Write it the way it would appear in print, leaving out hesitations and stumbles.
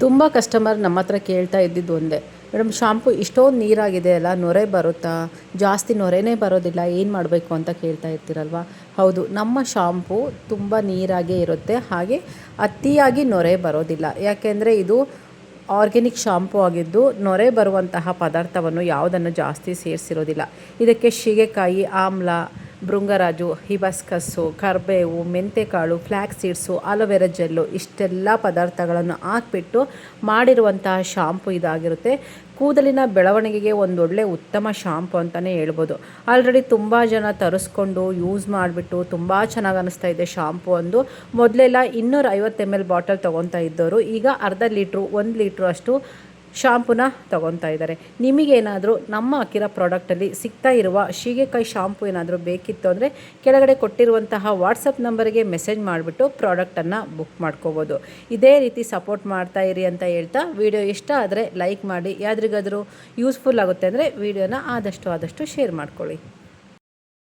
ತುಂಬ ಕಸ್ಟಮರ್ ನಮ್ಮ ಹತ್ರ ಕೇಳ್ತಾ ಇದ್ದಿದ್ದು ಒಂದೇ, ಮೇಡಮ್ ಶಾಂಪು ಇಷ್ಟೊಂದು ನೀರಾಗಿದೆ ಅಲ್ಲ, ನೊರೆ ಬರುತ್ತಾ, ಜಾಸ್ತಿ ನೊರೆನೇ ಬರೋದಿಲ್ಲ, ಏನು ಮಾಡಬೇಕು ಅಂತ ಕೇಳ್ತಾ ಇರ್ತೀರಲ್ವ. ಹೌದು, ನಮ್ಮ ಶಾಂಪು ತುಂಬ ನೀರಾಗೇ ಇರುತ್ತೆ, ಹಾಗೆ ಅತಿಯಾಗಿ ನೊರೆ ಬರೋದಿಲ್ಲ. ಯಾಕೆಂದರೆ ಇದು ಆರ್ಗ್ಯಾನಿಕ್ ಶಾಂಪು ಆಗಿದ್ದು ನೊರೆ ಬರುವಂತಹ ಪದಾರ್ಥವನ್ನು ಯಾವುದನ್ನು ಜಾಸ್ತಿ ಸೇರಿಸಿರೋದಿಲ್ಲ. ಇದಕ್ಕೆ ಶೀಗೆಕಾಯಿ, ಆಮ್ಲ, ಭೃಂಗರಾಜು, ಹಿಬಸ್ಕಸ್ಸು, ಕರಿಬೇವು, ಮೆಂತೆಕಾಳು, ಫ್ಲ್ಯಾಕ್ಸ್ ಸೀಡ್ಸು, ಆಲೋವೆರಾ ಜೆಲ್ಲು ಇಷ್ಟೆಲ್ಲ ಪದಾರ್ಥಗಳನ್ನು ಹಾಕ್ಬಿಟ್ಟು ಮಾಡಿರುವಂತಹ ಶಾಂಪು ಇದಾಗಿರುತ್ತೆ. ಕೂದಲಿನ ಬೆಳವಣಿಗೆಗೆ ಒಂದೊಳ್ಳೆ ಉತ್ತಮ ಶಾಂಪು ಅಂತಲೇ ಹೇಳ್ಬೋದು. ಆಲ್ರೆಡಿ ತುಂಬ ಜನ ತರಿಸ್ಕೊಂಡು ಯೂಸ್ ಮಾಡಿಬಿಟ್ಟು ತುಂಬ ಚೆನ್ನಾಗಿ ಅನ್ನಿಸ್ತಾ ಇದೆ ಶಾಂಪು ಅಂದು. ಮೊದಲೆಲ್ಲ 250 ml ಬಾಟಲ್ ತೊಗೊತಾ ಇದ್ದವರು ಈಗ ಅರ್ಧ ಲೀಟ್ರು 1 ಲೀಟ್ರು ಅಷ್ಟು ಶಾಂಪೂನ ತೊಗೊತಾ ಇದ್ದಾರೆ. ನಿಮಗೇನಾದರೂ ನಮ್ಮ ಅಕಿರಾ ಪ್ರಾಡಕ್ಟಲ್ಲಿ ಸಿಗ್ತಾ ಇರುವ ಶೀಗೆಕಾಯಿ ಶಾಂಪು ಏನಾದರೂ ಬೇಕಿತ್ತು ಅಂದರೆ ಕೆಳಗಡೆ ಕೊಟ್ಟಿರುವಂತಹ ವಾಟ್ಸಪ್ ನಂಬರಿಗೆ ಮೆಸೇಜ್ ಮಾಡಿಬಿಟ್ಟು ಪ್ರಾಡಕ್ಟನ್ನು ಬುಕ್ ಮಾಡ್ಕೋಬೋದು. ಇದೇ ರೀತಿ ಸಪೋರ್ಟ್ ಮಾಡ್ತಾ ಇರಿ ಅಂತ ಹೇಳ್ತಾ, ವಿಡಿಯೋ ಇಷ್ಟ ಆದರೆ ಲೈಕ್ ಮಾಡಿ, ಯಾರಿಗಾದರೂ ಯೂಸ್ಫುಲ್ ಆಗುತ್ತೆ ಅಂದರೆ ವಿಡಿಯೋನ ಆದಷ್ಟು ಶೇರ್ ಮಾಡ್ಕೊಳ್ಳಿ.